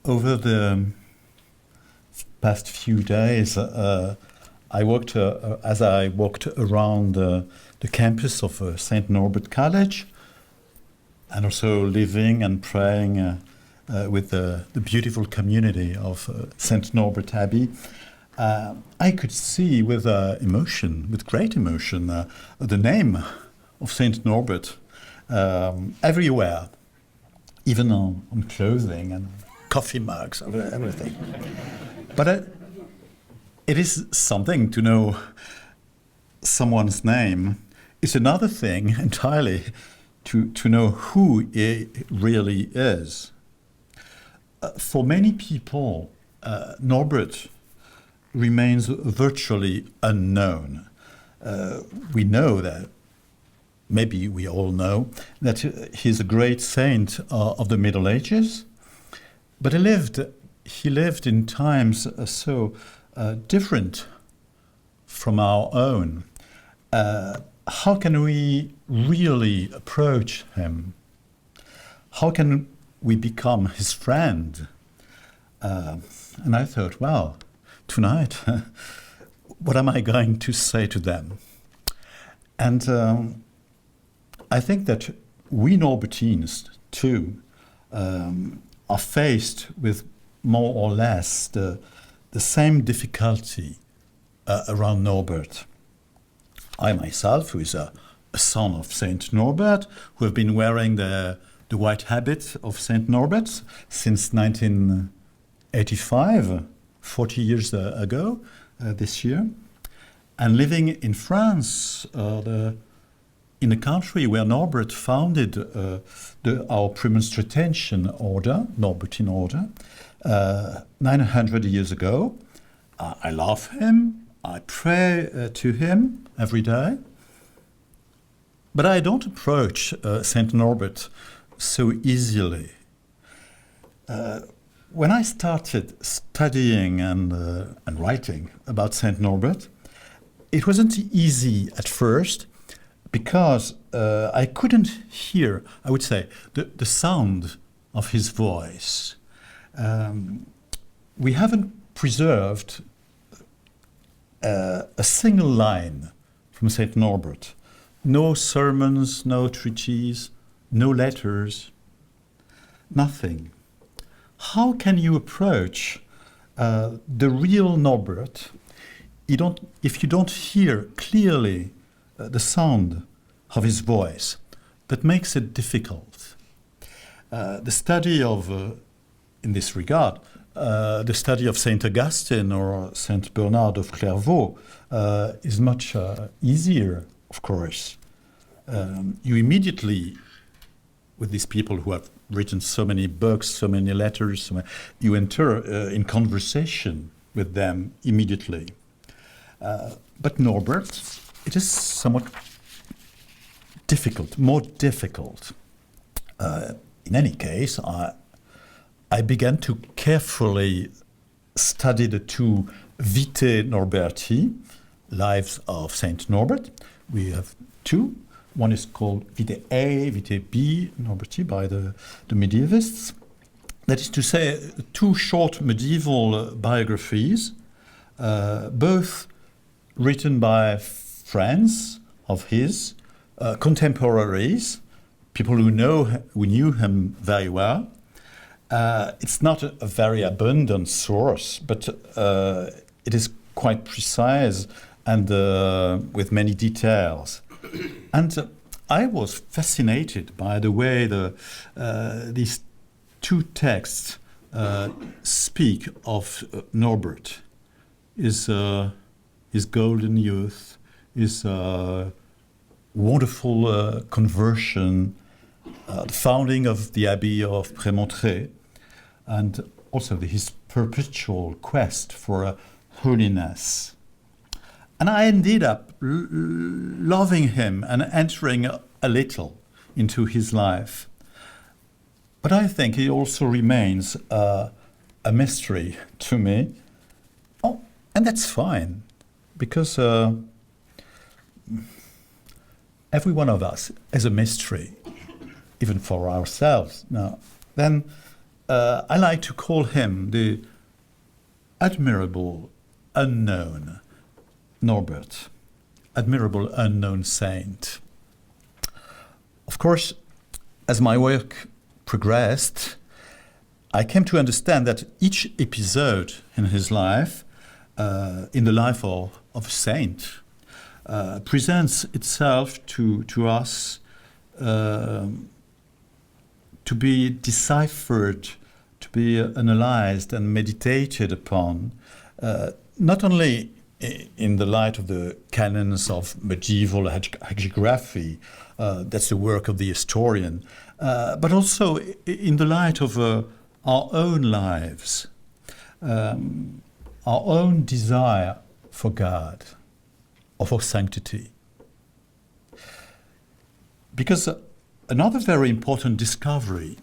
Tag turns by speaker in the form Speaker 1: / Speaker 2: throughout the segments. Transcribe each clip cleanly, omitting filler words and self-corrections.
Speaker 1: Over the past few days, I walked as I walked around the campus of St. Norbert College, and also living and praying with the beautiful community of St. Norbert Abbey. I could see with emotion, with great emotion, the name of St. Norbert everywhere, even on clothing and coffee mugs, everything. But it is something to know someone's name. It's another thing entirely to know who it really is. For many people, Norbert remains virtually unknown. We know that, maybe we all know, that he's a great saint of the Middle Ages, but he lived in times so different from our own. How can we really approach him? How can we become his friend? And I thought, well, tonight, what am I going to say to them? And I think that we Norbertines, too, are faced with more or less the same difficulty around Norbert. I myself, who is a son of Saint Norbert, who have been wearing the white habit of Saint Norbert since 1985, 40 years ago, this year, and living in France, in a country where Norbert founded our Premonstratensian order, Norbertine order, 900 years ago. I love him, I pray to him every day, but I don't approach Saint Norbert so easily. When I started studying and writing about Saint Norbert, it wasn't easy at first, because I couldn't hear, I would say, the sound of his voice. We haven't preserved a single line from St. Norbert. No sermons, no treatises, no letters, nothing. How can you approach the real Norbert if you don't hear clearly the sound of his voice? That makes it difficult. The study of, in this regard, the study of Saint Augustine or Saint Bernard of Clairvaux is much easier, of course. You immediately, with these people who have written so many books, so many letters, you enter in conversation with them immediately. But Norbert, it is somewhat difficult, more difficult. In any case, I began to carefully study the two Vitae Norberti, Lives of Saint Norbert. We have two. One is called Vitae A, Vitae B Norberti by the medievalists. That is to say, two short medieval biographies, both written by friends of his, contemporaries, people who knew him very well. It's not a very abundant source, but it is quite precise and with many details. And I was fascinated by the way these two texts speak of Norbert, his golden youth, his wonderful conversion, the founding of the Abbey of Prémontré, and also his perpetual quest for holiness. And I ended up loving him and entering a little into his life. But I think he also remains a mystery to me. Oh, and that's fine, because every one of us is a mystery, even for ourselves. Now, then I like to call him the admirable unknown Norbert, admirable unknown saint. Of course, as my work progressed, I came to understand that each episode in his life, in the life of a saint, presents itself to us to be deciphered, to be analyzed and meditated upon, not only in the light of the canons of medieval hagiography, that's the work of the historian, but also in the light of our own lives, our own desire for God, or for sanctity. Because another very important discovery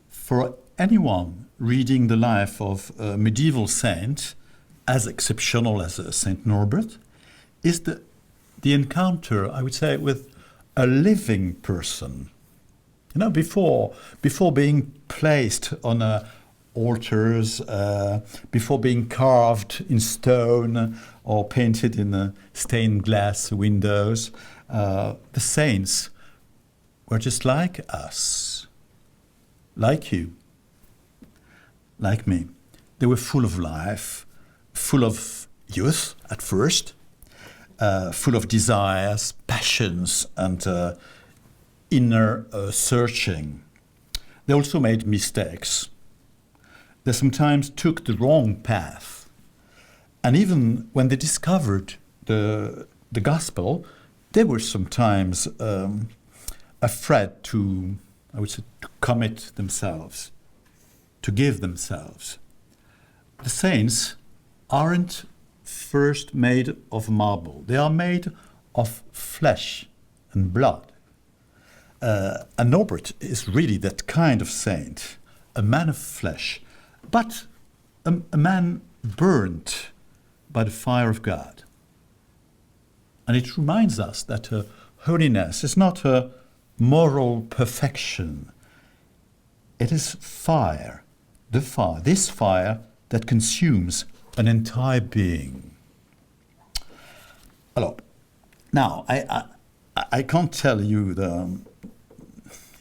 Speaker 1: for anyone reading the life of a medieval saint, as exceptional as Saint Norbert, is the encounter, I would say, with a living person. You know, before being placed on altars, before being carved in stone or painted in stained glass windows, the saints were just like us, like you, like me. They were full of life, full of youth at first, full of desires, passions, and inner searching. They also made mistakes. They sometimes took the wrong path. And even when they discovered the gospel, they were sometimes afraid to, I would say, to commit themselves, to give themselves. The saints aren't first made of marble. They are made of flesh and blood. And Norbert is really that kind of saint, a man of flesh, but a man burnt by the fire of God. And it reminds us that holiness is not a moral perfection. It is fire, this fire that consumes an entire being. Alors, now, I can't tell you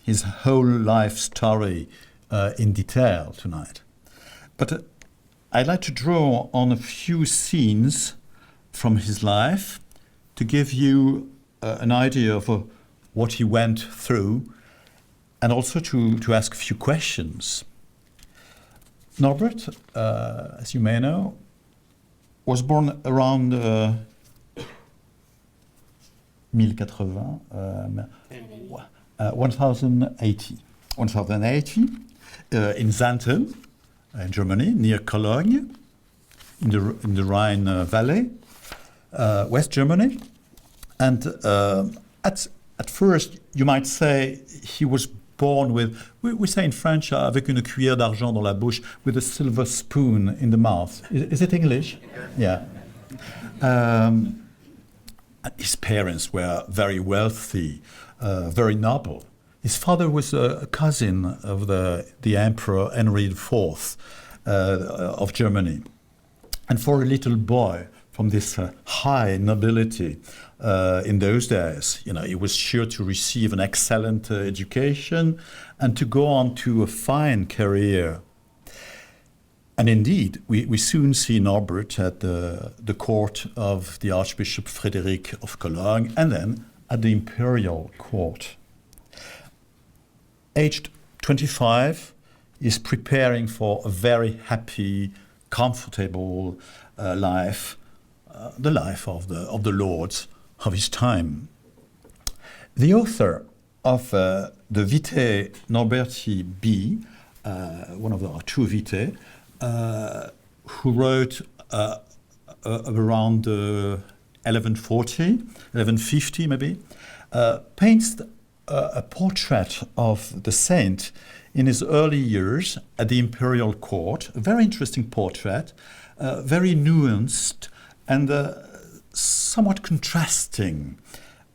Speaker 1: his whole life story in detail tonight, but I'd like to draw on a few scenes from his life to give you an idea of what he went through, and also to ask a few questions. Norbert, as you may know, was born around 1080 in Xanten, in Germany, near Cologne, in the Rhine Valley, West Germany. And at first, you might say he was born with, we say in French, avec une cuillère d'argent dans la bouche, with a silver spoon in the mouth. Is it English? Yeah. His parents were very wealthy, very noble. His father was a cousin of the Emperor Henry IV of Germany. And for a little boy from this high nobility in those days, you know, he was sure to receive an excellent education and to go on to a fine career. And indeed, we soon see Norbert at the court of the Archbishop Frederick of Cologne, and then at the imperial court. Aged 25, he's preparing for a very happy, comfortable life, the life of the lords of his time. The author of the Vitae Norberti B, one of our two Vitae, who wrote around 1150 maybe, paints a portrait of the saint in his early years at the imperial court, a very interesting portrait, very nuanced and somewhat contrasting.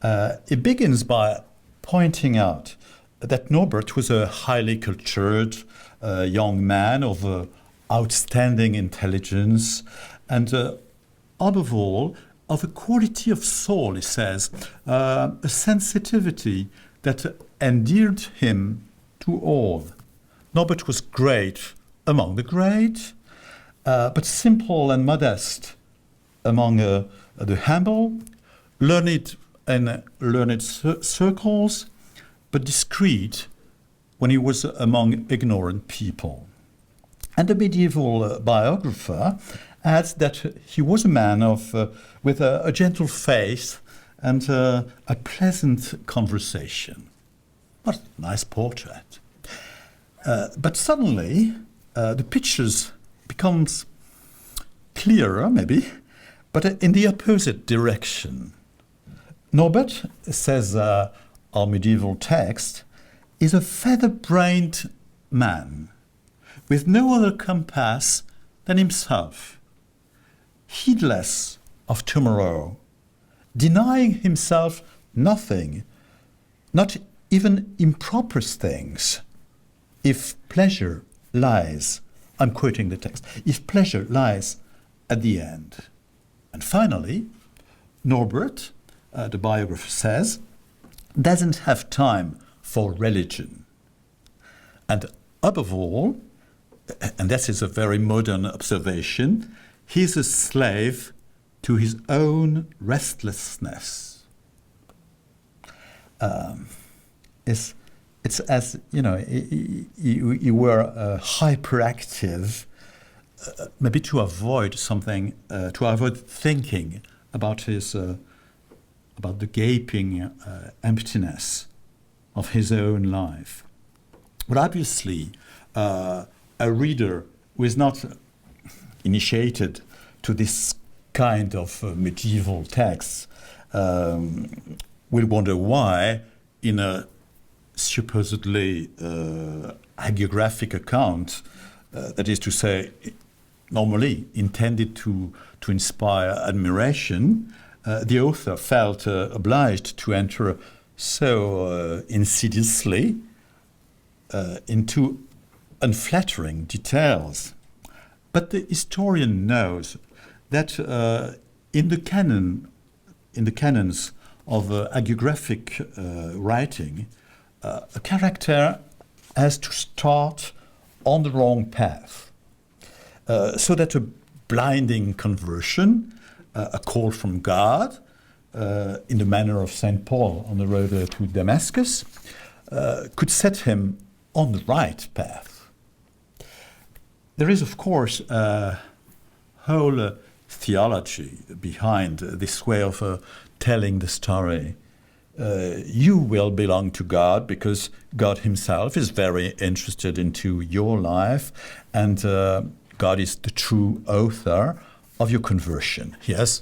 Speaker 1: It begins by pointing out that Norbert was a highly cultured young man of outstanding intelligence and above all, of a quality of soul, he says, a sensitivity that endeared him to all. Norbert was great among the great, but simple and modest among the humble, learned in learned circles, but discreet when he was among ignorant people. And the medieval biographer adds that he was a man with a gentle face and a pleasant conversation. What a nice portrait. But suddenly, the pictures becomes clearer, maybe, but in the opposite direction. Norbert, says our medieval text, is a feather-brained man with no other compass than himself, heedless of tomorrow, denying himself nothing, not even improper things. If pleasure lies, I'm quoting the text, if pleasure lies at the end. And finally, Norbert, the biographer says, doesn't have time for religion. And above all, and that is a very modern observation, he's a slave to his own restlessness. It's as, you were hyperactive, maybe to avoid something, to avoid thinking about his, about the gaping emptiness of his own life. But obviously, a reader who is not initiated to this kind of medieval texts will wonder why, in a supposedly hagiographic account, that is to say, normally intended to inspire admiration, the author felt obliged to enter so insidiously into unflattering details. But the historian knows that in the canons of hagiographic writing, a character has to start on the wrong path, so that a blinding conversion, a call from God, in the manner of St. Paul on the road to Damascus, could set him on the right path. There is, of course, a whole theology behind this way of telling the story. You will belong to God because God himself is very interested into your life, and God is the true author of your conversion. He has,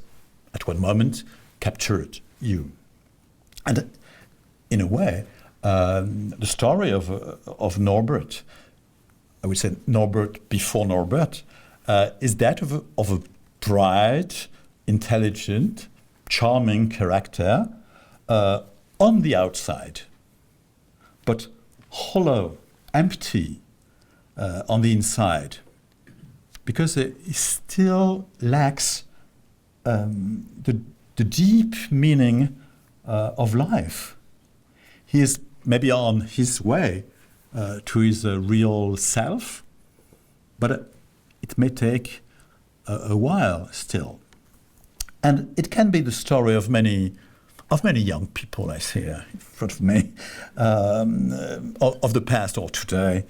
Speaker 1: at one moment, captured you. And in a way, the story of Norbert, I would say Norbert before Norbert, is that of a bright, intelligent, charming character on the outside, but hollow, empty on the inside, because he still lacks the deep meaning of life. He is maybe on his way to his real self, but it may take a while still. And it can be the story of many young people I see here in front of me, of the past or today.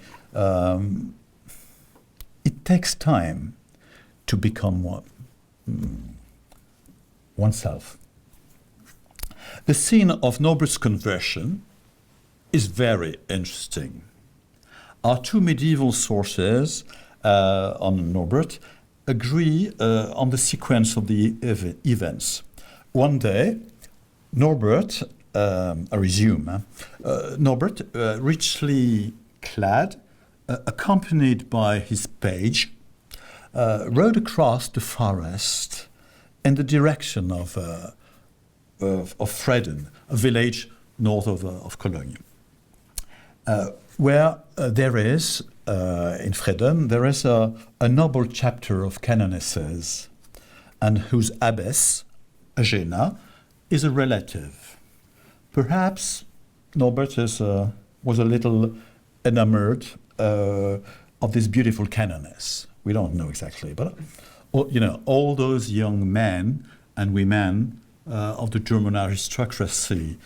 Speaker 1: It takes time to become oneself. The scene of Norbert's conversion is very interesting. Our two medieval sources on Norbert agree on the sequence of the events. One day, Norbert, I resume, Norbert, richly clad, accompanied by his page, rode across the forest in the direction of Freden, a village north of Cologne. where there is, in Freedom, there is a noble chapter of canonesses, and whose abbess, Agena, is a relative. Perhaps Norbert was a little enamored of this beautiful canoness. We don't know exactly, but all those young men and women of the German aristocracy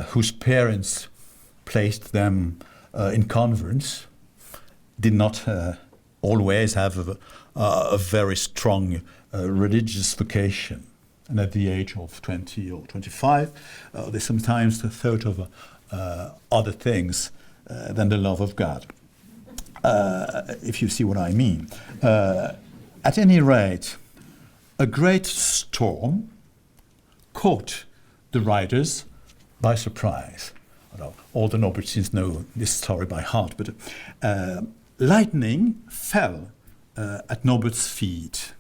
Speaker 1: whose parents placed them in convents did not always have a very strong religious vocation. And at the age of 20 or 25, they sometimes thought of other things than the love of God, if you see what I mean. At any rate, a great storm caught the riders by surprise. All the Norbertines know this story by heart, but lightning fell at Norbert's feet,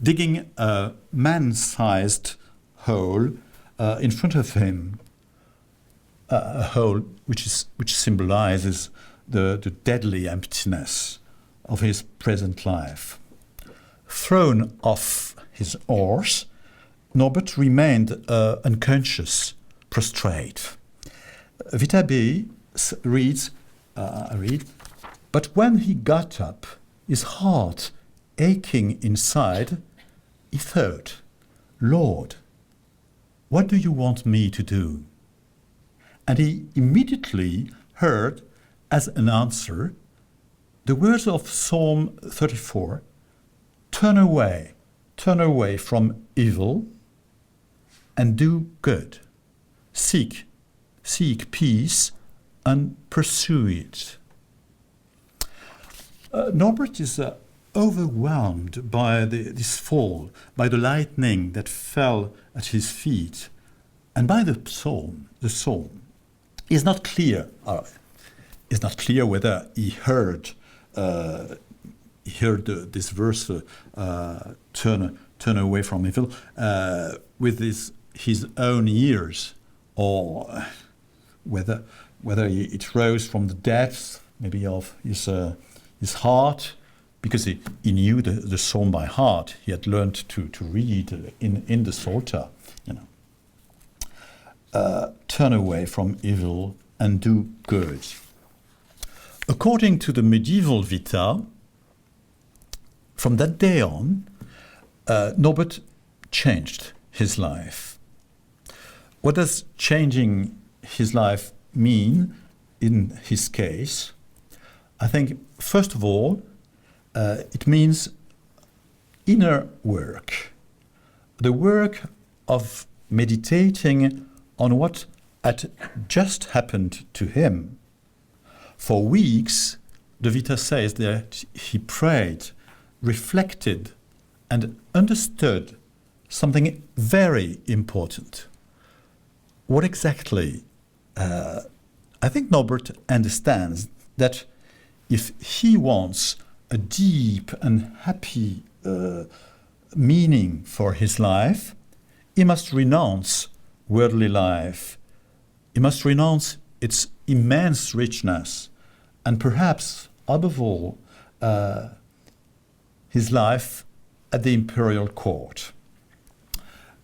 Speaker 1: digging a man-sized hole in front of him, a hole which symbolizes the deadly emptiness of his present life. Thrown off his horse, Norbert remained unconscious, prostrate. Vitabe reads, but when he got up, his heart aching inside, he thought, Lord, what do you want me to do? And he immediately heard, as an answer, the words of Psalm 34, turn away from evil and do good. Seek peace and pursue it. Norbert is overwhelmed by this fall, by the lightning that fell at his feet, and by the psalm. It's not clear. It's not clear whether he heard this verse, turn away from evil, with his own ears, or whether it rose from the depths, maybe of his heart, because he knew the psalm by heart. He had learned to read in the Psalter. Turn away from evil and do good. According to the medieval Vita, from that day on, Norbert changed his life. What does changing his life mean in his case? I think, first of all, it means inner work, the work of meditating on what had just happened to him. For weeks, the Vita says that he prayed, reflected, and understood something very important. What exactly? I think Norbert understands that if he wants a deep and happy meaning for his life, he must renounce worldly life. He must renounce its immense richness, and perhaps, above all, his life at the imperial court.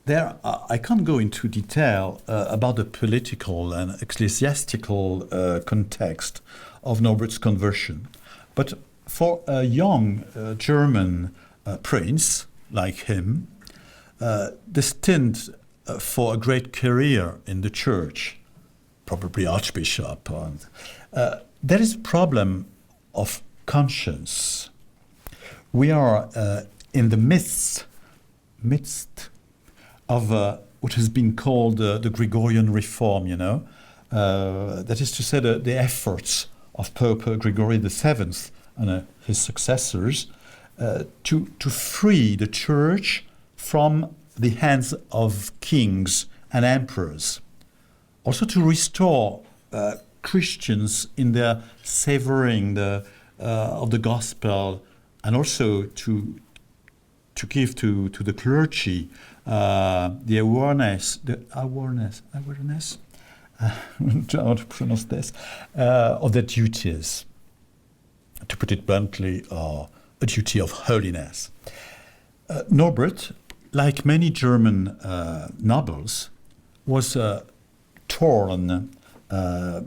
Speaker 1: There, I can't go into detail about the political and ecclesiastical context of Norbert's conversion, but for a young German prince like him, destined for a great career in the church, probably archbishop, there is a problem of conscience. We are in the midst of what has been called the Gregorian reform, that is to say the efforts of Pope Gregory VII and his successors to free the church from the hands of kings and emperors. Also to restore Christians in their savoring of the gospel, and also to give to the clergy the awareness how to pronounce this, of their duties. To put it bluntly, a duty of holiness. Norbert, like many German nobles, was torn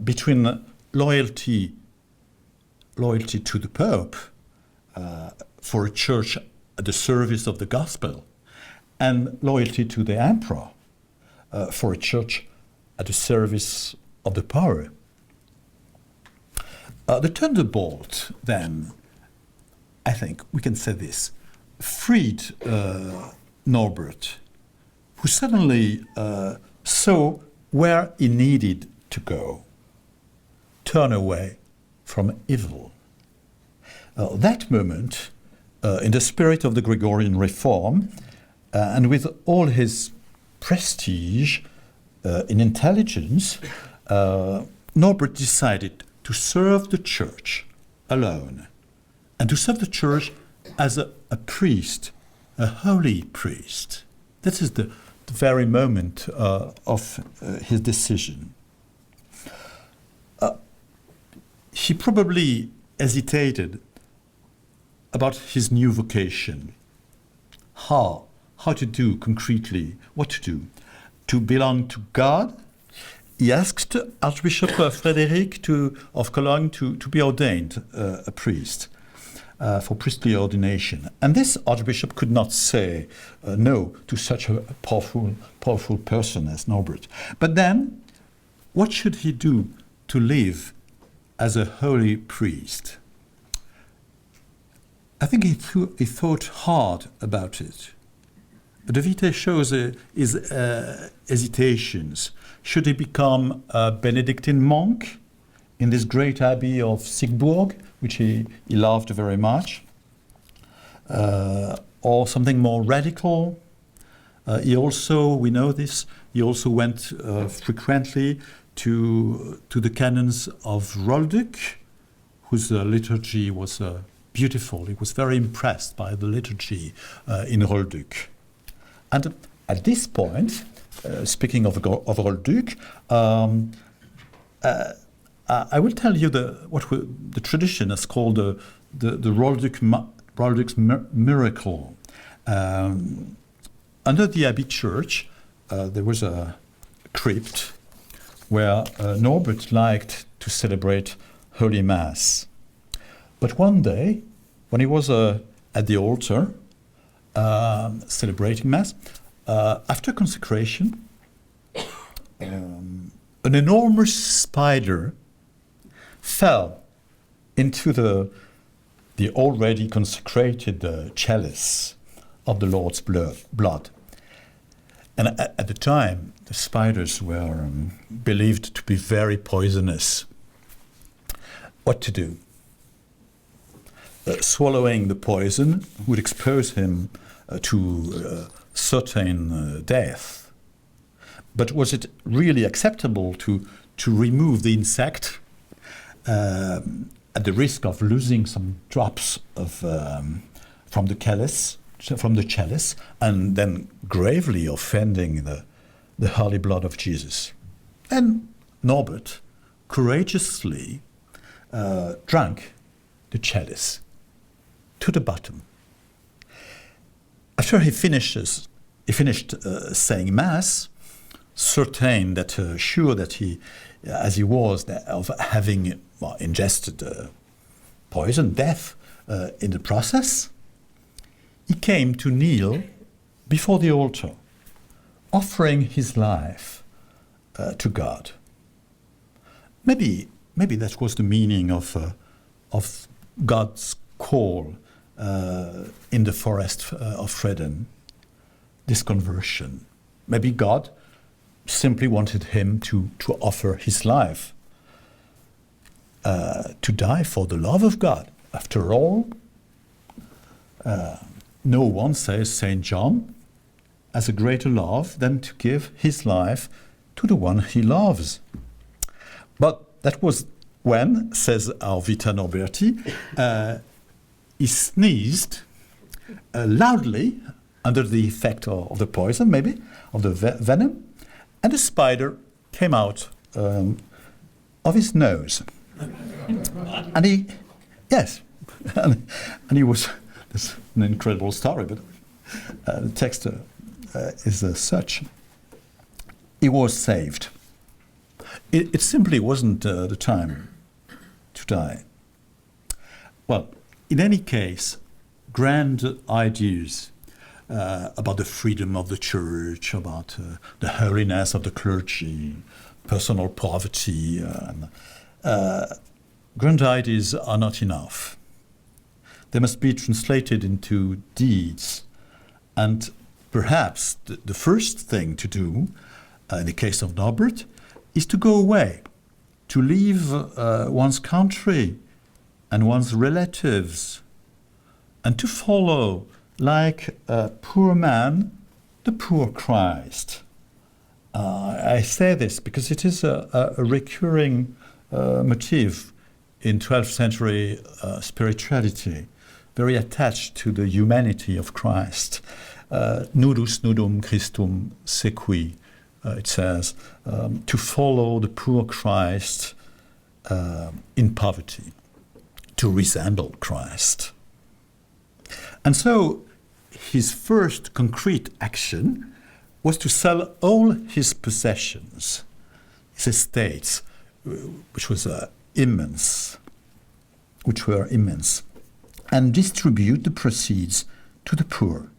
Speaker 1: between loyalty to the Pope for a church at the service of the gospel, and loyalty to the emperor for a church at the service of the power. The thunderbolt, then, I think we can say this, freed Norbert, who suddenly saw where he needed to go, turn away from evil. That moment, in the spirit of the Gregorian reform, and with all his prestige in intelligence, Norbert decided to serve the church alone, and to serve the church as a priest, a holy priest. This is the very moment of his decision. He probably hesitated about his new vocation. How to do concretely, what to do. To belong to God, he asked Archbishop Frederick of Cologne to be ordained a priest for priestly ordination. And this archbishop could not say no to such a powerful person as Norbert. But then, what should he do to live as a holy priest? I think he thought hard about it. The Vitae shows his hesitations. Should he become a Benedictine monk in this great abbey of Siegburg, which he loved very much, or something more radical? We know this, he also went frequently to the canons of Rolduc, whose liturgy was beautiful. He was very impressed by the liturgy in Rolduc. And at this point, speaking of Rolduc, I will tell you the tradition is called the Rolduc's miracle. Under the Abbey Church, there was a crypt where Norbert liked to celebrate Holy Mass. But one day, when he was at the altar, celebrating Mass, after consecration, an enormous spider fell into the already consecrated chalice of the Lord's blood. And at the time, the spiders were believed to be very poisonous. What to do? Swallowing the poison would expose him to certain death. But was it really acceptable to remove the insect at the risk of losing some drops from the chalice, and then gravely offending the holy blood of Jesus? And Norbert courageously drank the chalice to the bottom. After he finished saying Mass, certain that sure that he, as he was, of having ingested poison, death in the process, he came to kneel before the altar, offering his life to God. Maybe that was the meaning of God's call in the forest of Fredden, this conversion. Maybe God simply wanted him to offer his life, to die for the love of God. After all, no one, says St. John, has a greater love than to give his life to the one he loves. But that was when, says our Vita Norberti, he sneezed loudly under the effect of the poison, maybe, of the venom, and the spider came out of his nose. And he, yes, and he was, this is an incredible story, but the text is such. He was saved. It simply wasn't the time to die. Well, in any case, grand ideas about the freedom of the church, about the holiness of the clergy, personal poverty, grand ideas are not enough. They must be translated into deeds. And perhaps the first thing to do, in the case of Norbert, is to go away, to leave one's country and one's relatives, and to follow, like a poor man, the poor Christ. I say this because it is a recurring motif in 12th century spirituality, very attached to the humanity of Christ. Nudus nudum Christum sequi, it says, to follow the poor Christ in poverty, to resemble Christ. And so his first concrete action was to sell all his possessions, his estates, which were immense, and distribute the proceeds to the poor.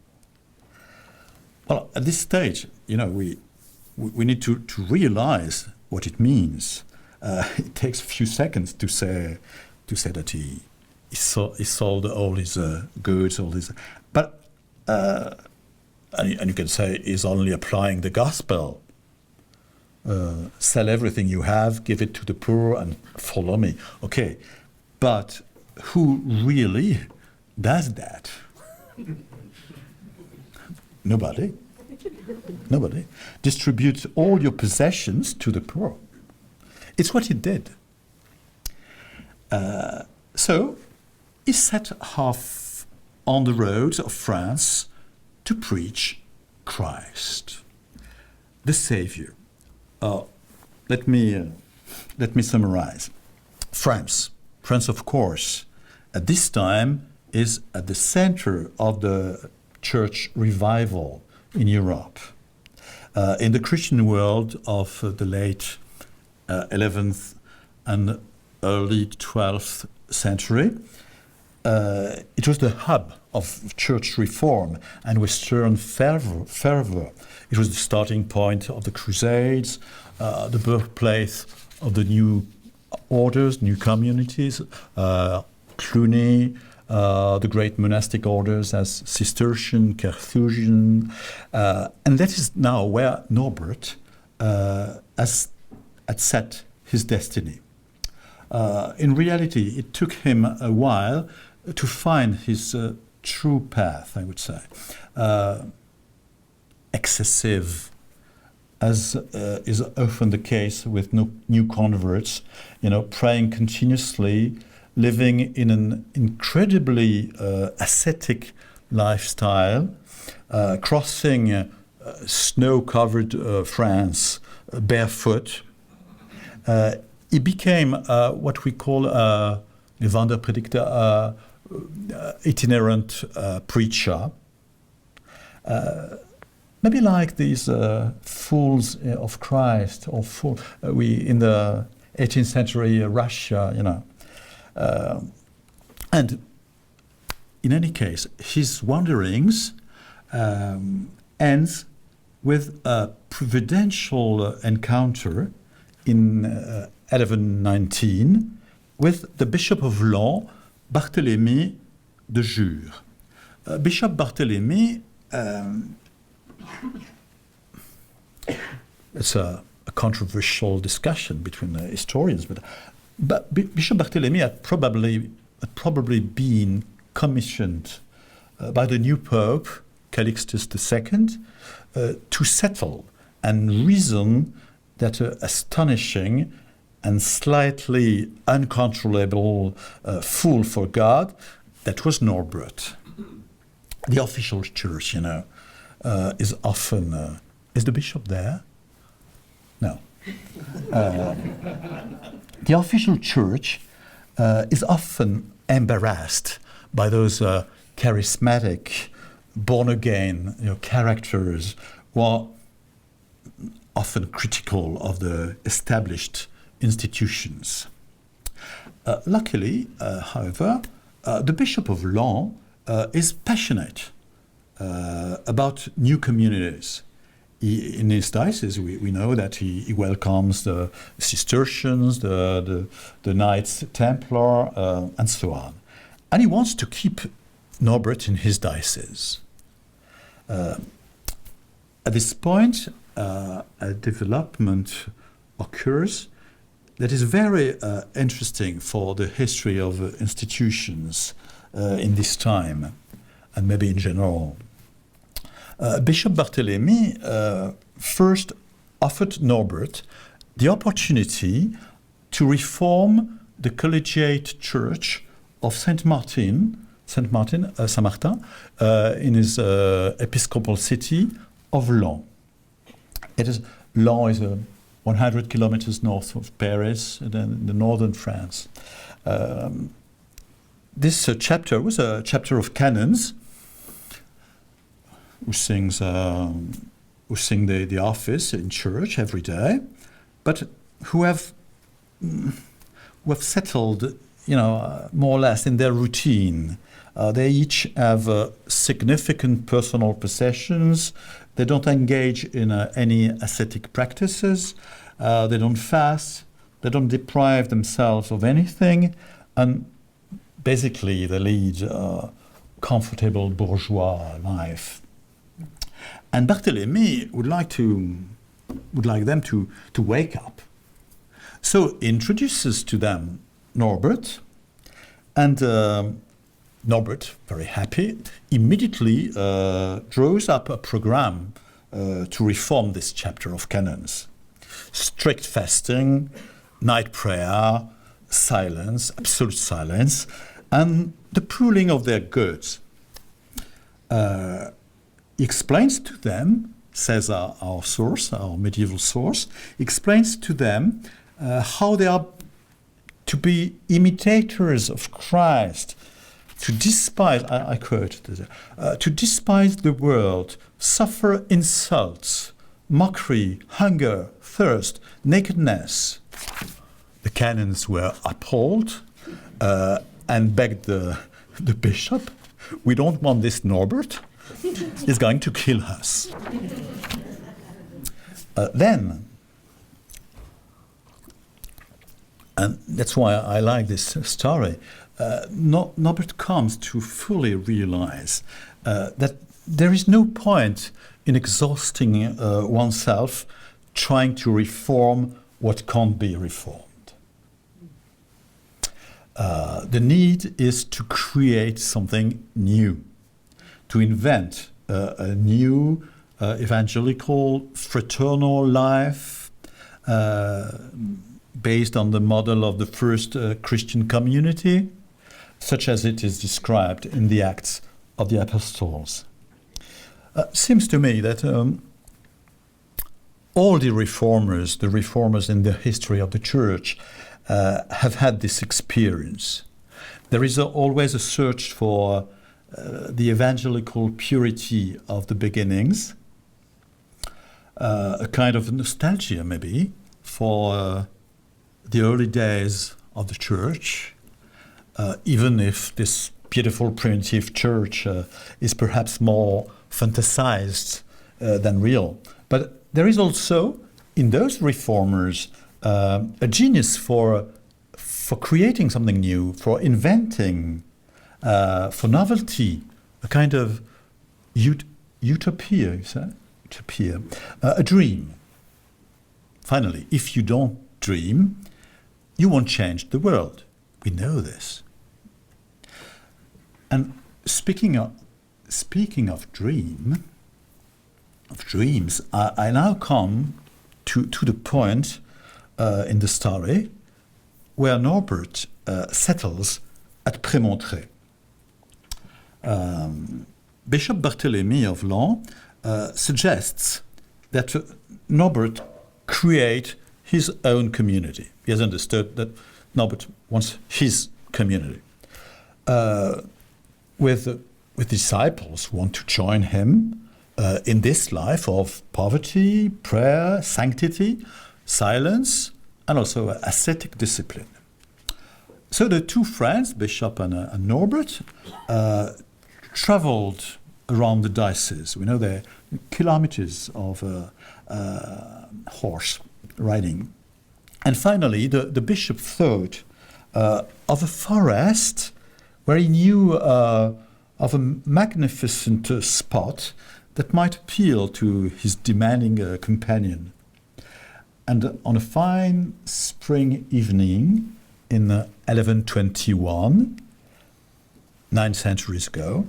Speaker 1: Well, at this stage, we need to realize what it means. It takes a few seconds to say that he sold all his goods, all his, but and you can say he's only applying the gospel. Sell everything you have, give it to the poor, and follow me. Okay, but who really does that? Nobody. Distribute all your possessions to the poor. It's what he did. So he set off on the roads of France to preach Christ, the Savior. Let me summarize. France, of course, at this time is at the center of the church revival in Europe. In the Christian world of the late 11th and early 12th century, it was the hub of church reform and Western fervor. It was the starting point of the Crusades, the birthplace of the new orders, new communities, Cluny, the great monastic orders as Cistercian, Carthusian, and that is now where Norbert had set his destiny. In reality, it took him a while to find his true path, I would say. Excessive, as is often the case with new converts, praying continuously, living in an incredibly ascetic lifestyle, crossing snow-covered France barefoot. He became what we call a Wanderprediger, itinerant preacher. Maybe like these fools of Christ, or in the 18th century Russia, and in any case, his wanderings ends with a providential encounter in 1119 with the Bishop of Laon, Barthélemy de Jure. Bishop Barthélemy, it's a controversial discussion between historians, but Bishop Barthélemy had probably been commissioned by the new Pope, Calixtus II, to settle and reason that astonishing and slightly uncontrollable fool for God, that was Norbert. The official church, is often... is the bishop there? No, The official church is often embarrassed by those charismatic, born-again characters who are often critical of the established institutions. Luckily, however, the Bishop of Laon is passionate about new communities. In his diocese, we know that he welcomes the Cistercians, the Knights Templar, and so on. And he wants to keep Norbert in his diocese. At this point, a development occurs that is very interesting for the history of institutions in this time, and maybe in general. Bishop Barthélemy first offered Norbert the opportunity to reform the collegiate church of Saint-Martin, in his episcopal city of Laon. Laon is 100 kilometers north of Paris, in the northern France. This chapter was a chapter of canons who sing the office in church every day, but who have settled, more or less in their routine. They each have significant personal possessions. They don't engage in any ascetic practices. They don't fast. They don't deprive themselves of anything, and basically they lead a comfortable bourgeois life. And Barthélemy would like them to wake up. So he introduces to them Norbert, and Norbert, very happy, immediately draws up a program to reform this chapter of canons. Strict fasting, night prayer, silence, absolute silence, and the pooling of their goods. He explains to them, says our source, our medieval source, explains to them how they are to be imitators of Christ, to despise, I quote, to despise the world, suffer insults, mockery, hunger, thirst, nakedness. The canons were appalled and begged the bishop, we don't want this Norbert. Is going to kill us. Then, and that's why I like this story, Norbert comes to fully realize that there is no point in exhausting oneself trying to reform what can't be reformed. The need is to create something new, to invent a new evangelical fraternal life based on the model of the first Christian community, such as it is described in the Acts of the Apostles. Seems to me that all the reformers in the history of the Church, have had this experience. There is always a search for the evangelical purity of the beginnings, a kind of nostalgia maybe for the early days of the church, even if this beautiful primitive church is perhaps more fantasized than real. But there is also in those reformers a genius for creating something new, for inventing, for novelty, a kind of utopia, a dream. Finally, if you don't dream, you won't change the world. We know this. And speaking of dreams, I now come to the point in the story where Norbert settles at Prémontré. Bishop Barthélemy of Laon suggests that Norbert create his own community. He has understood that Norbert wants his community. With disciples who want to join him in this life of poverty, prayer, sanctity, silence, and also ascetic discipline. So the two friends, Bishop and Norbert, traveled around the diocese. We know they're kilometers of horse riding. And finally, the bishop thought of a forest where he knew of a magnificent spot that might appeal to his demanding companion. And on a fine spring evening in 1121, 9 centuries ago,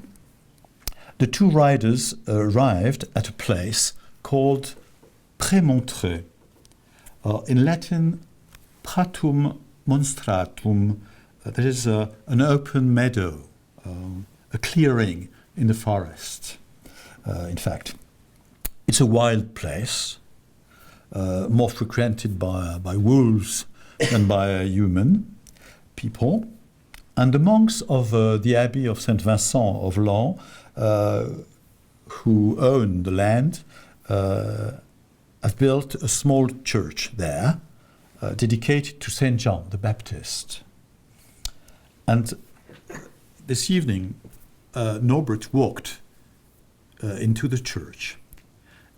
Speaker 1: the two riders arrived at a place called Prémontreux, in Latin, pratum monstratum, that is an open meadow, a clearing in the forest. In fact, it's a wild place, more frequented by wolves than by human people. And the monks of the Abbey of Saint Vincent of Lens, who own the land, have built a small church there, dedicated to Saint John the Baptist. And this evening, Norbert walked into the church.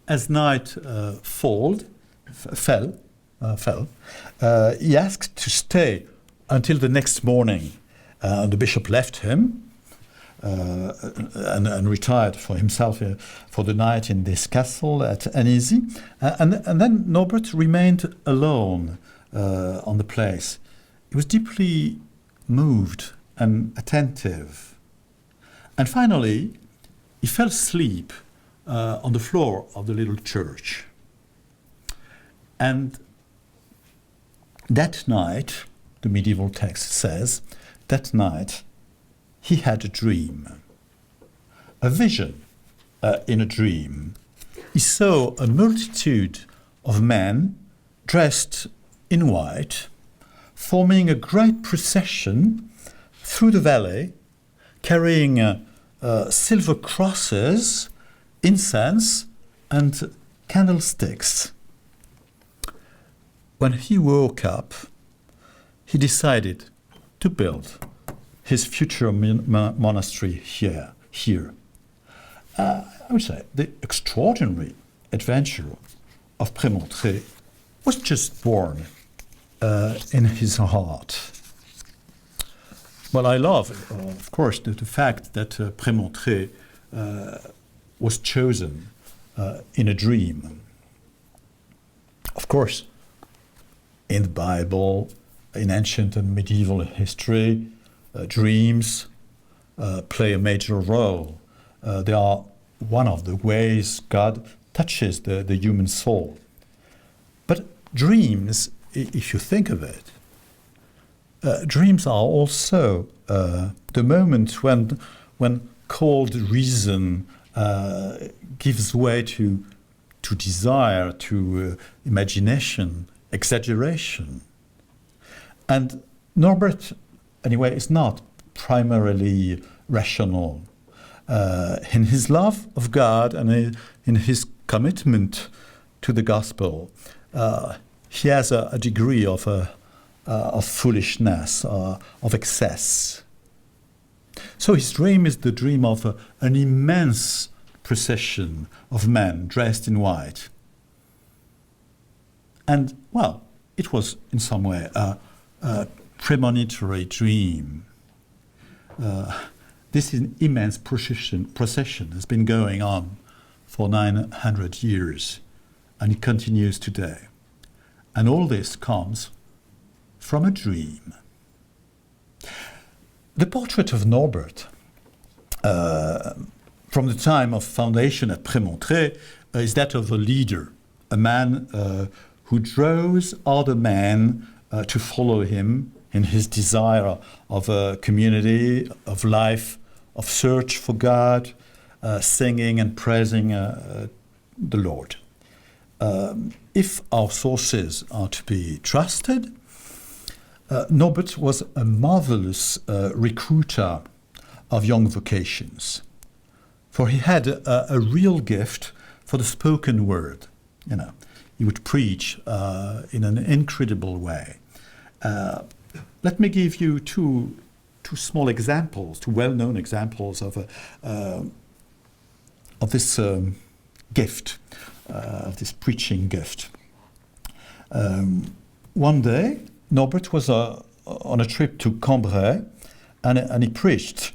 Speaker 1: As night fell, he asked to stay until the next morning. The bishop left him and retired for himself for the night in this castle at Annecy. And then Norbert remained alone on the place. He was deeply moved and attentive. And finally, he fell asleep on the floor of the little church. And that night, the medieval text says, that night he had a dream, a vision in a dream. He saw a multitude of men dressed in white, forming a great procession through the valley, carrying silver crosses, incense, and candlesticks. When he woke up, he decided to build his future monastery here. I would say the extraordinary adventure of Prémontreux was just born in his heart. Well, I love, of course, the fact that Prémontreux was chosen in a dream. Of course, in the Bible, in ancient and medieval history, dreams play a major role. They are one of the ways God touches the human soul. But dreams, if you think of it, dreams are also the moment when cold reason gives way to desire, to imagination, exaggeration. And Norbert, anyway, is not primarily rational. In his love of God and in his commitment to the gospel, he has a degree of foolishness, of excess. So his dream is the dream of an immense procession of men dressed in white. And, well, it was in some way a premonitory dream. This immense procession has been going on for 900 years, and it continues today. And all this comes from a dream. The portrait of Norbert from the time of foundation at Prémontreux is that of a leader, a man who draws other men to follow him in his desire of a community, of life, of search for God, singing and praising the Lord. if our sources are to be trusted, Norbert was a marvelous recruiter of young vocations, for he had a real gift for the spoken word. You know, he would preach in an incredible way. Let me give you two small examples, two well-known examples of this gift, of this preaching gift. One day, Norbert was on a trip to Cambrai, and he preached.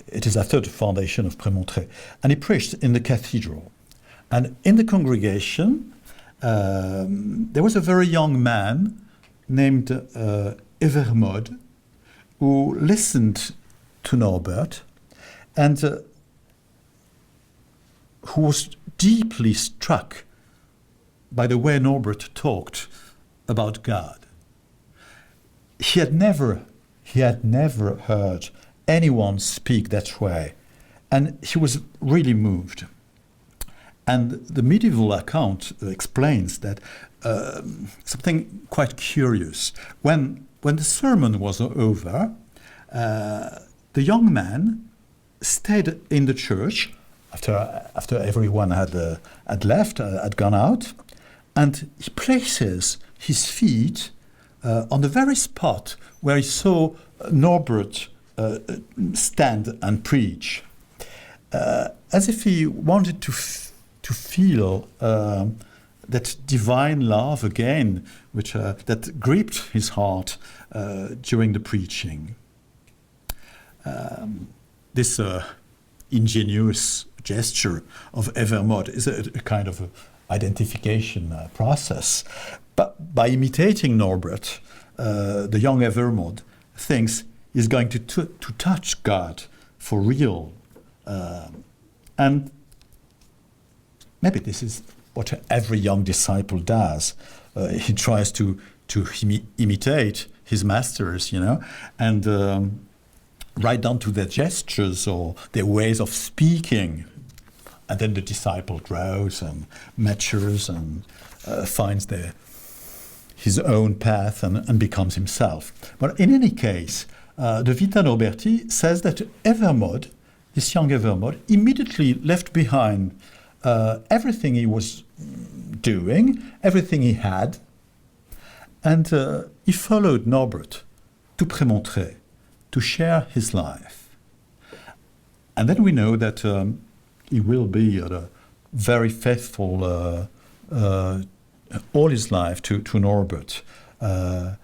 Speaker 1: It is after the foundation of Prémontré, and he preached in the cathedral. And in the congregation, there was a very young man named Evermode, who listened to Norbert and who was deeply struck by the way Norbert talked about God. He had never heard anyone speak that way, and he was really moved. And the medieval account explains that something quite curious. When the sermon was over, the young man stayed in the church after everyone had left, had gone out, and he places his feet on the very spot where he saw Norbert stand and preach, as if he wanted to feel that divine love again, which that gripped his heart during the preaching. This ingenious gesture of Evermode is a kind of identification process. But by imitating Norbert, the young Evermode thinks he's going to touch God for real. And maybe this is what every young disciple does. He tries to imitate his masters, and right down to their gestures or their ways of speaking. And then the disciple grows and matures and finds his own path and becomes himself. But in any case, the Vita Norberti says that Evermode, this young Evermode, immediately left behind everything he was doing, everything he had, and he followed Norbert to Prémontré to share his life. And then we know that he will be very faithful all his life to Norbert. And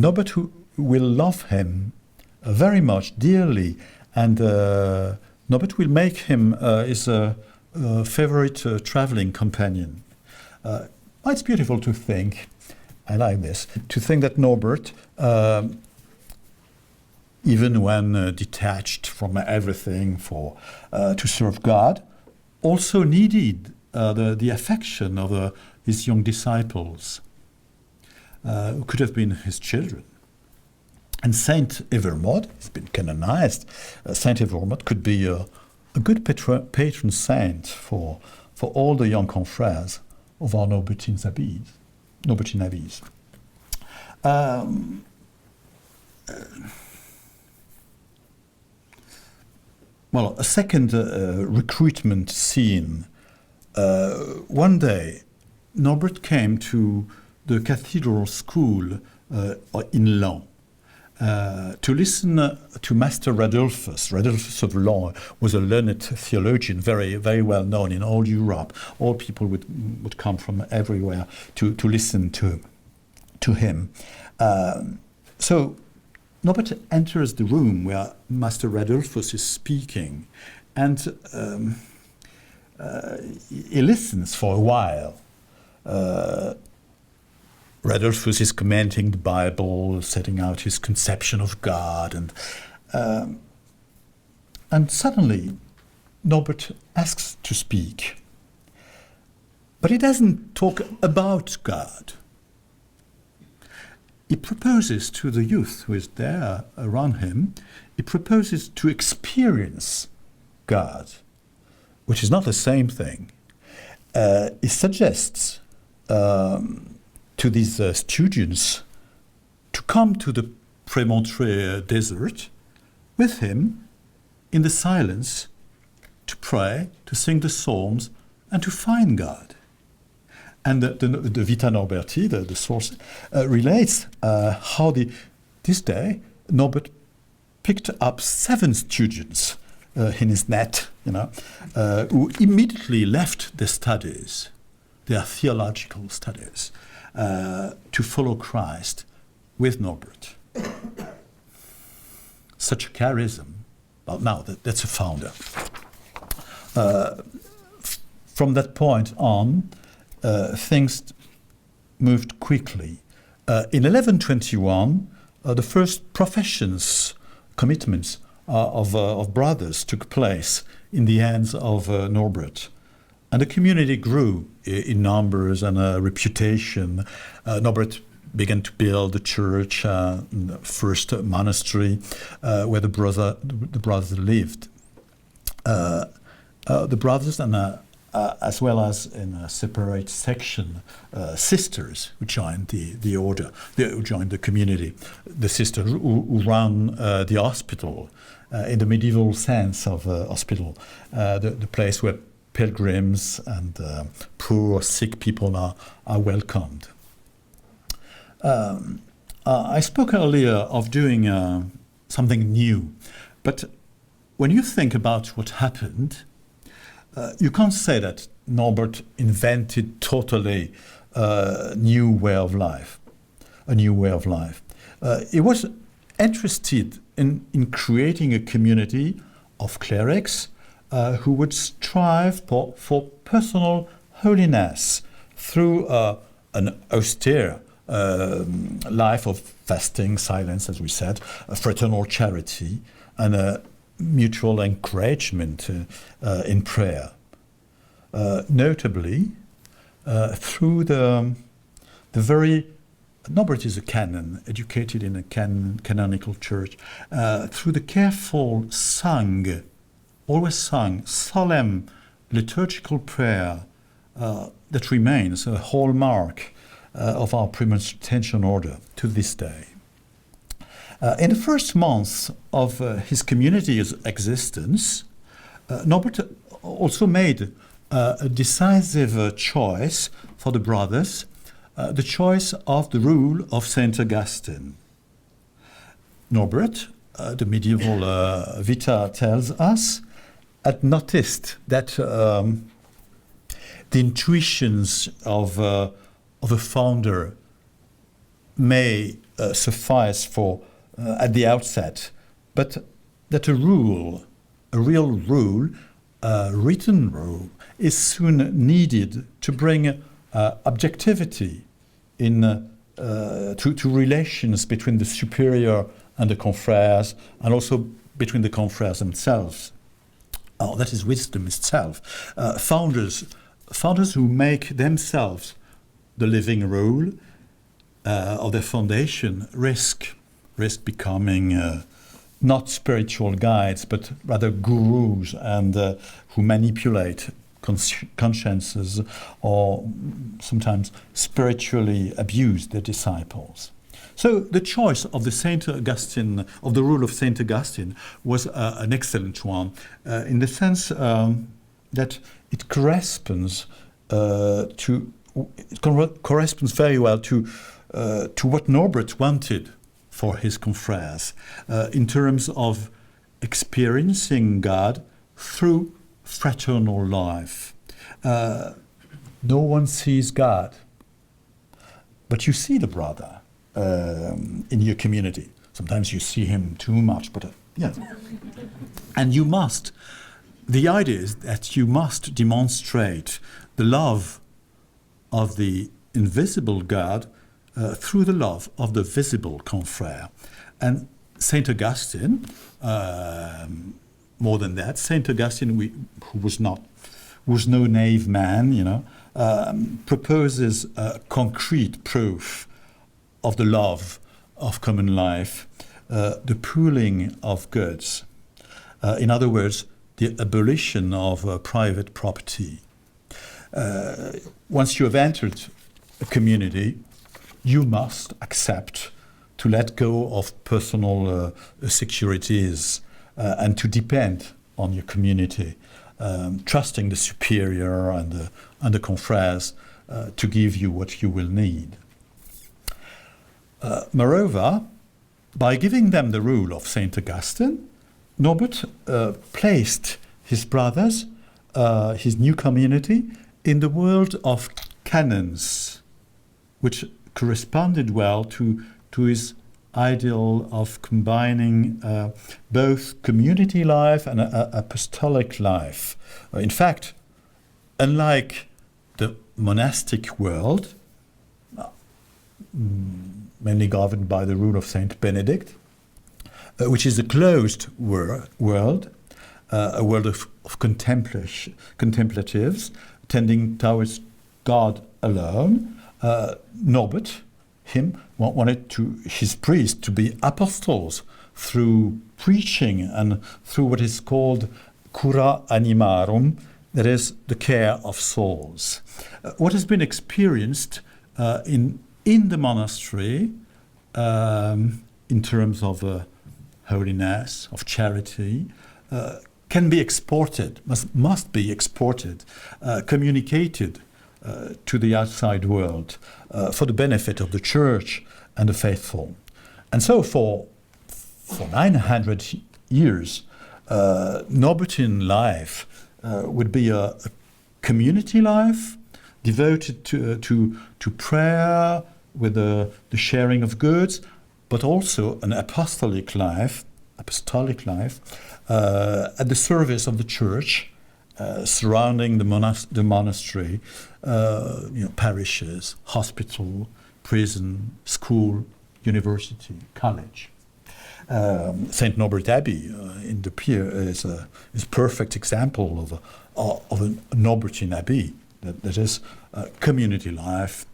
Speaker 1: Norbert who will love him very much, dearly, and Norbert will make him his favorite traveling companion. It's beautiful to think, I like this, to think that Norbert, even when detached from everything to serve God, also needed the affection of his young disciples, who could have been his children. And Saint Evermode, he's been canonized, Saint Evermode could be a good patron saint for all the young confrères of our Norbertine abbeys. Well, a second recruitment scene. One day, Norbert came to the cathedral school in Laon to listen to Master Radulfus. Radulfus of Laon was a learned theologian, very, very well known in all Europe. All people would come from everywhere to listen to him. So Norbert enters the room where Master Radulfus is speaking, and he listens for a while. Radulfus is commenting the Bible, setting out his conception of God, and suddenly Norbert asks to speak. But he doesn't talk about God. He proposes to the youth who is there around him, he proposes to experience God, which is not the same thing. he suggests to these students to come to the Prémontré desert with him in the silence to pray, to sing the psalms, and to find God. And the Vita Norberti, the source, relates how this day Norbert picked up 7 students in his net, who immediately left their studies, their theological studies, to follow Christ with Norbert. Such a charism. Well, now that's a founder. From that point on, things moved quickly. In 1121, the first professions, commitments of brothers took place in the hands of Norbert. And the community grew in numbers and reputation. Norbert began to build the church, the first monastery where the brothers lived. The brothers, and as well as in a separate section, sisters who joined the order, who joined the community. The sisters who ran the hospital, in the medieval sense of hospital, the place where pilgrims and poor, sick people are welcomed. I spoke earlier of doing something new, but when you think about what happened, you can't say that Norbert invented totally a new way of life. He was interested in creating a community of clerics who would strive for personal holiness through an austere life of fasting, silence, as we said, a fraternal charity, and a mutual encouragement in prayer. Notably, through the very Norbert is a canon, educated in a canonical church, through the careful always sung, solemn liturgical prayer that remains a hallmark of our Premonstration order to this day. In the first months of his community's existence, Norbert also made a decisive choice for the brothers, the choice of the rule of Saint Augustine. Norbert, the medieval Vita tells us, had noticed that the intuitions of a founder may suffice for at the outset, but that a real rule, a written rule, is soon needed to bring objectivity to relations between the superior and the confrères, and also between the confrères themselves. Oh, that is wisdom itself. Founders who make themselves the living rule of their foundation risk becoming not spiritual guides, but rather gurus, and who manipulate consciences or sometimes spiritually abuse their disciples. So the choice of the rule of Saint Augustine was an excellent one, in the sense that it corresponds corresponds very well to what Norbert wanted for his confrères, in terms of experiencing God through fraternal life. No one sees God, but you see the brother in your community. Sometimes you see him too much, but yeah. And you must. The idea is that you must demonstrate the love of the invisible God through the love of the visible confrère. And Saint Augustine, more than that, Saint Augustine, who was no naive man, proposes a concrete proof of the love of common life, the pooling of goods. In other words, the abolition of private property. Once you have entered a community, you must accept to let go of personal securities and to depend on your community, trusting the superior and the confrères to give you what you will need. Moreover, by giving them the rule of Saint Augustine, Norbert placed his brothers, his new community, in the world of canons, which corresponded well to his ideal of combining both community life and apostolic life. In fact, unlike the monastic world, mainly governed by the rule of Saint Benedict, which is a closed world, a world of contemplatives, tending towards God alone. Norbert, wanted his priests to be apostles through preaching and through what is called cura animarum, that is, the care of souls. What has been experienced in the monastery in terms of holiness, of charity, can be exported, must be exported, communicated to the outside world for the benefit of the church and the faithful. And so for 900 years, Norbertine life would be a community life devoted to prayer with the sharing of goods, but also an apostolic life at the service of the church, surrounding the monastery, parishes, hospital, prison, school, university, college. Saint Norbert Abbey in the Pier is a perfect example of a Norbertine Abbey that is community life,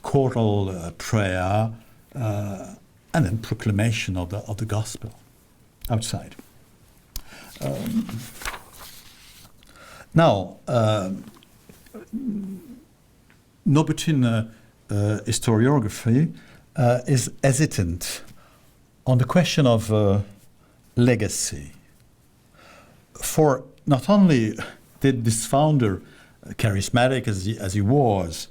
Speaker 1: choral prayer, and then proclamation of the gospel outside. Now, Norbertine historiography is hesitant on the question of legacy. For not only did this founder, charismatic as he was,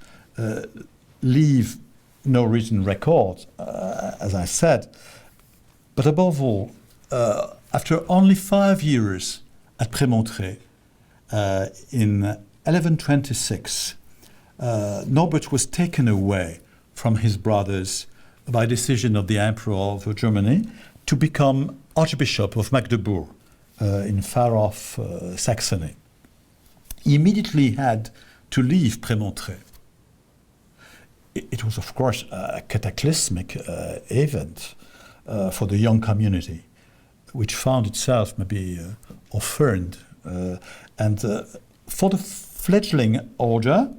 Speaker 1: leave no written record, as I said, but above all, after only 5 years at Prémontré, in 1126, Norbert was taken away from his brothers by decision of the Emperor of Germany to become Archbishop of Magdeburg in far-off Saxony. He immediately had to leave Prémontré. It was, of course, a cataclysmic event for the young community, which found itself maybe offended. And for the fledgling order,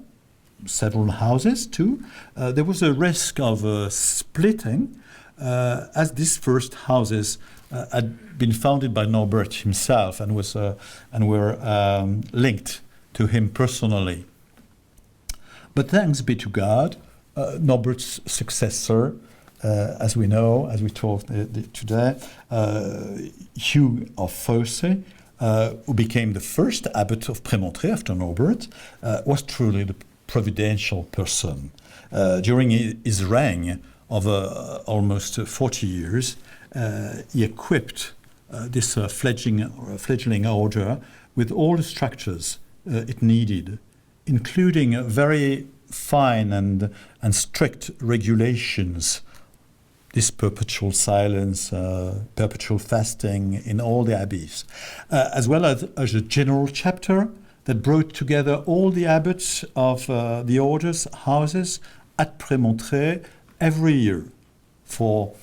Speaker 1: several houses too, there was a risk of splitting, as these first houses had been founded by Norbert himself and were linked to him personally. But thanks be to God, Norbert's successor, as we know, as we talked today, Hugh of Fosse, who became the first abbot of Prémontré after Norbert, was truly the providential person. During his reign of almost 40 years, he equipped this fledgling order with all the structures it needed, including very fine and strict regulations, this perpetual silence, perpetual fasting in all the abbeys, as well as a general chapter that brought together all the abbots of the order's houses at Prémontré every year for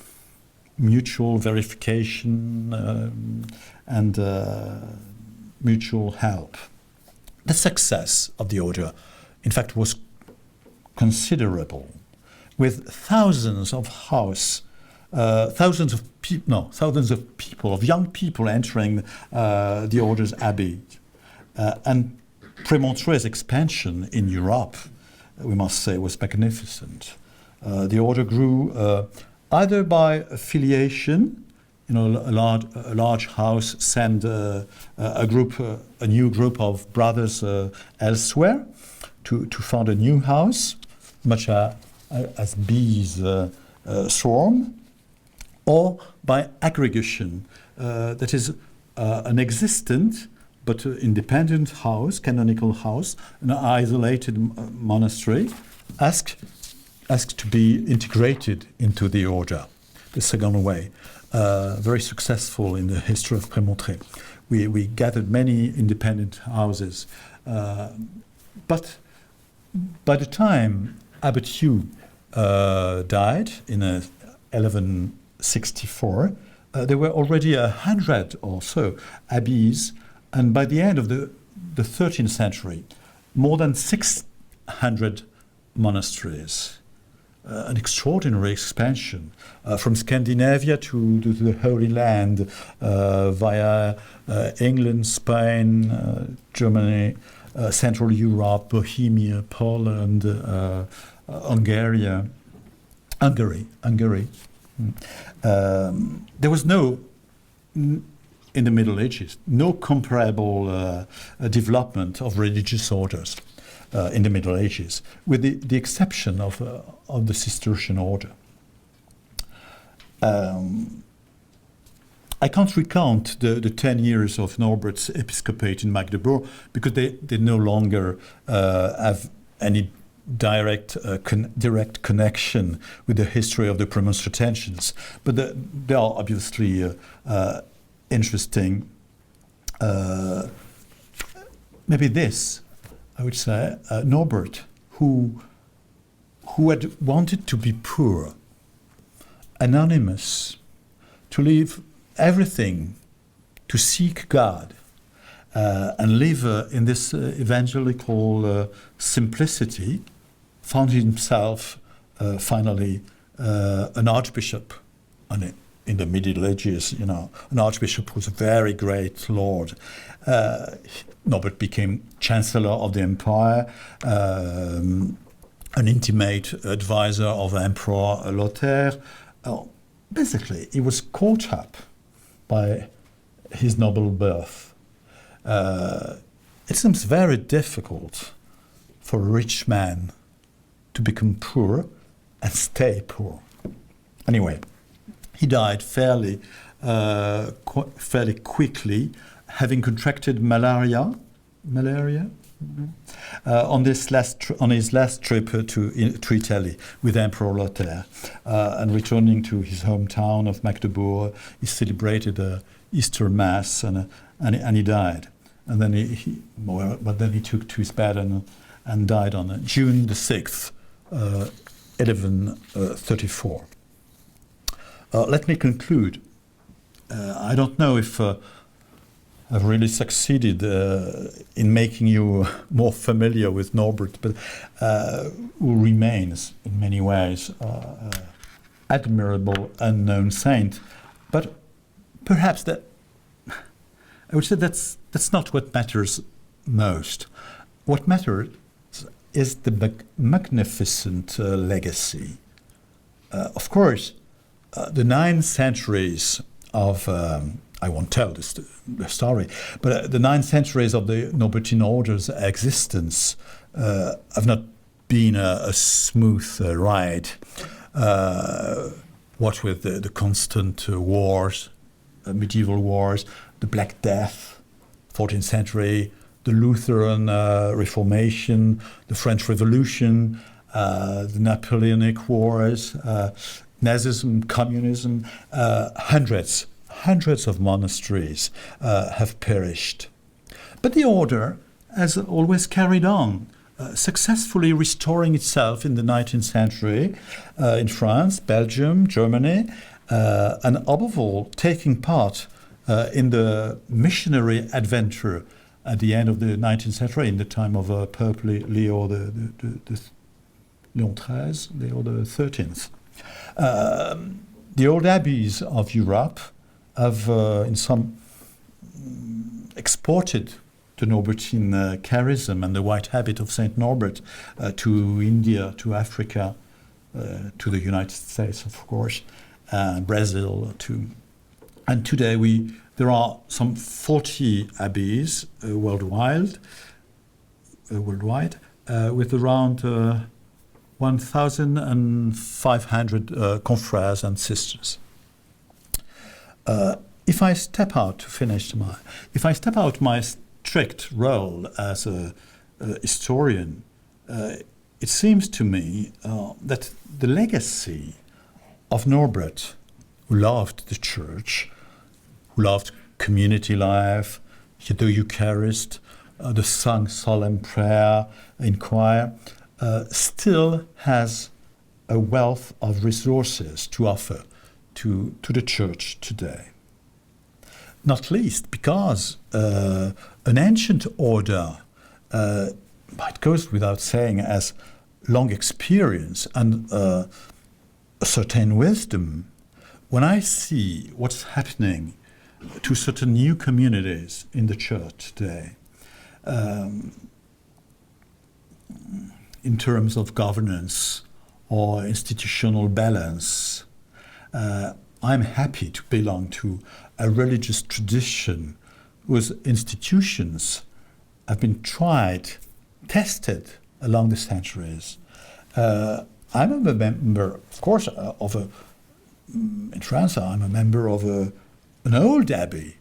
Speaker 1: mutual verification and mutual help. The success of the order, in fact, was considerable, with thousands of young people entering the order's abbey, and Prémontré's expansion in Europe, we must say, was magnificent. The order grew either by affiliation, a large house sent a new group of brothers elsewhere to found a new house, much as bees swarm, or by aggregation, that is an existent but independent house, canonical house, an isolated monastery, asked to be integrated into the order. The second way, very successful in the history of Prémontré. We gathered many independent houses, but by the time Abbot Hugh died in 1164, there were already 100 or so abbeys, and by the end of the 13th century, more than 600 monasteries. An extraordinary expansion from Scandinavia to the Holy Land via England, Spain, Germany, Central Europe, Bohemia, Poland, Hungary. There was no, in the Middle Ages, no comparable development of religious orders in the Middle Ages, with the exception of the Cistercian order. I can't recount the 10 years of Norbert's episcopate in Magdebourg because they no longer have any direct connection with the history of the Premonstratensians, but they are obviously interesting. Maybe this, I would say, Norbert, who had wanted to be poor, anonymous, to leave everything, to seek God, and live in this evangelical simplicity, found himself finally an archbishop. In the Middle Ages, an archbishop was a very great lord. Norbert became chancellor of the empire, an intimate advisor of Emperor Lothair. Basically, he was caught up by his noble birth. It seems very difficult for a rich man to become poor and stay poor. Anyway, he died fairly quickly, having contracted malaria. On his last trip to Italy with Emperor Lothair, and returning to his hometown of Magdebourg, he celebrated the Easter Mass and he died. And then he took to his bed and died on June the 6th, 1134. Let me conclude. I don't know if I've really succeeded in making you more familiar with Norbert, but who remains in many ways admirable unknown saint. But perhaps I would say that's not what matters most. What matters is the magnificent legacy. Of course, the 9 centuries of I won't tell the story, but the 9 centuries of the Norbertine order's existence have not been a smooth ride. What with the constant wars, medieval wars, the Black Death, 14th century, the Lutheran Reformation, the French Revolution, the Napoleonic Wars, Nazism, communism, hundreds of monasteries have perished. But the order has always carried on, successfully restoring itself in the 19th century in France, Belgium, Germany, and above all, taking part in the missionary adventure at the end of the 19th century, in the time of Pope Leo XIII. The old abbeys of Europe have, in some, exported the Norbertine charism and the white habit of Saint Norbert to India, to Africa, to the United States, of course, Brazil, and today there are some 40 abbeys worldwide, with around 1,500 confrères and sisters. If I step out my strict role as a historian, it seems to me that the legacy of Norbert, who loved the church, who loved community life, the Eucharist, the sung solemn prayer in choir, still has a wealth of resources to offer to the church today. Not least because an ancient order, it goes without saying, as long experience and a certain wisdom. When I see what's happening to certain new communities in the church today, in terms of governance or institutional balance, I'm happy to belong to a religious tradition whose institutions have been tried, tested along the centuries. I'm a member, of course, in France, I'm a member of an old abbey,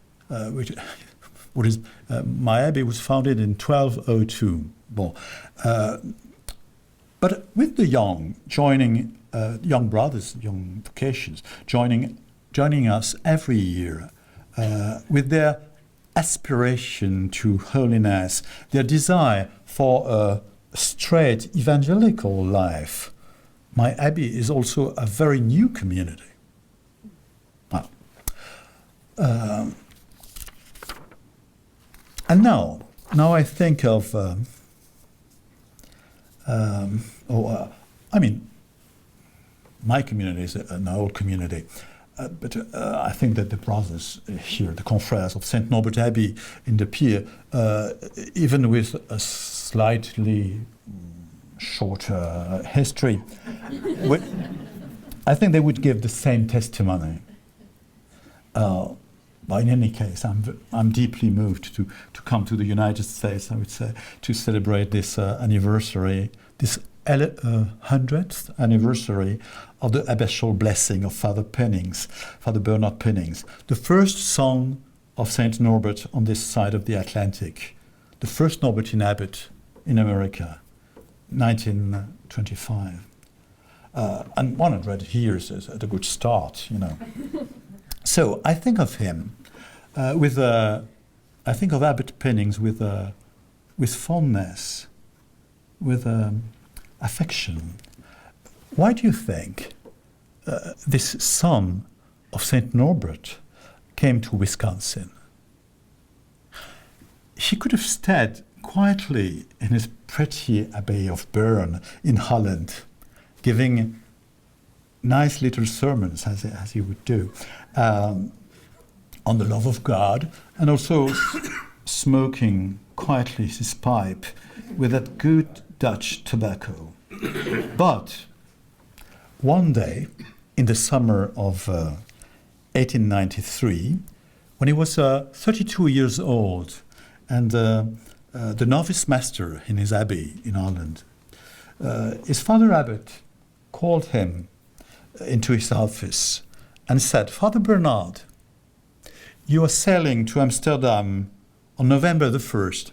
Speaker 1: my abbey was founded in 1202. But with the young joining, young brothers, young vocations, joining us every year with their aspiration to holiness, their desire for a straight evangelical life, my abbey is also a very new community. And now I think of, my community is an old community, but I think that the brothers here, the confrères of St. Norbert Abbey in the pier, even with a slightly shorter history, I think they would give the same testimony. But in any case, I'm deeply moved to come to the United States, I would say, to celebrate this anniversary, this 100th anniversary of the abbatial blessing of Father Bernard Pennings, the first son of Saint Norbert on this side of the Atlantic, the first Norbertine abbot in America, 1925. And 100 years is a good start, you know. So I think of him I think of Abbot Pennings with fondness, with affection. Why do you think this son of Saint Norbert came to Wisconsin? He could have stayed quietly in his pretty abbey of Bern in Holland, giving nice little sermons, as he would do, on the love of God, and also smoking quietly his pipe with that good Dutch tobacco. But one day, in the summer of 1893, when he was 32 years old, and the novice master in his abbey in Ireland, his father abbot called him into his office and said, "Father Bernard, you are sailing to Amsterdam on November the 1st,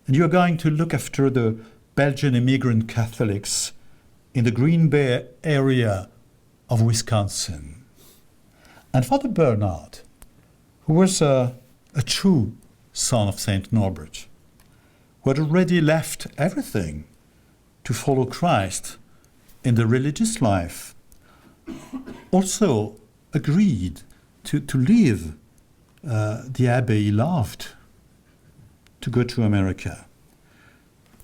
Speaker 1: and you are going to look after the Belgian immigrant Catholics in the Green Bay area of Wisconsin." And Father Bernard, who was a true son of Saint Norbert, who had already left everything to follow Christ in the religious life, also agreed to leave the abbey he loved, to go to America,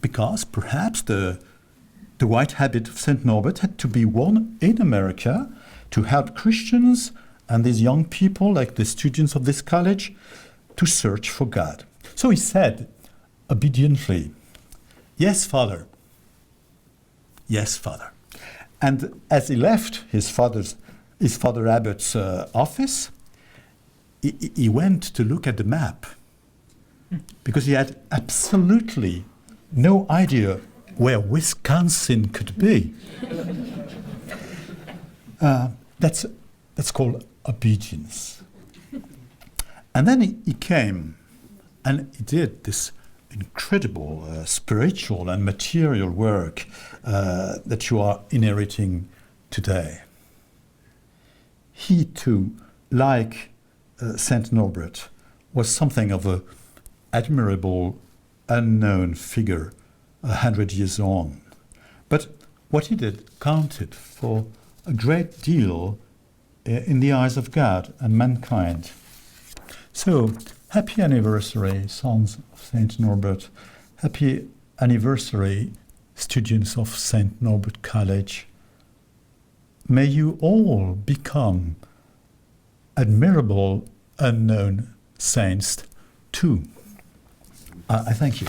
Speaker 1: because perhaps the white habit of Saint Norbert had to be worn in America to help Christians and these young people, like the students of this college, to search for God. So he said obediently, "Yes, Father. Yes, Father." And as he left his father abbot's office, he went to look at the map because he had absolutely no idea where Wisconsin could be. That's called obedience. And then he came and he did this incredible spiritual and material work that you are inheriting today. He too, like Saint Norbert, was something of an admirable, unknown figure 100 years on. But what he did counted for a great deal in the eyes of God and mankind. So, happy anniversary, sons of Saint Norbert. Happy anniversary, students of Saint Norbert College. May you all become admirable, unknown saints too. I thank you.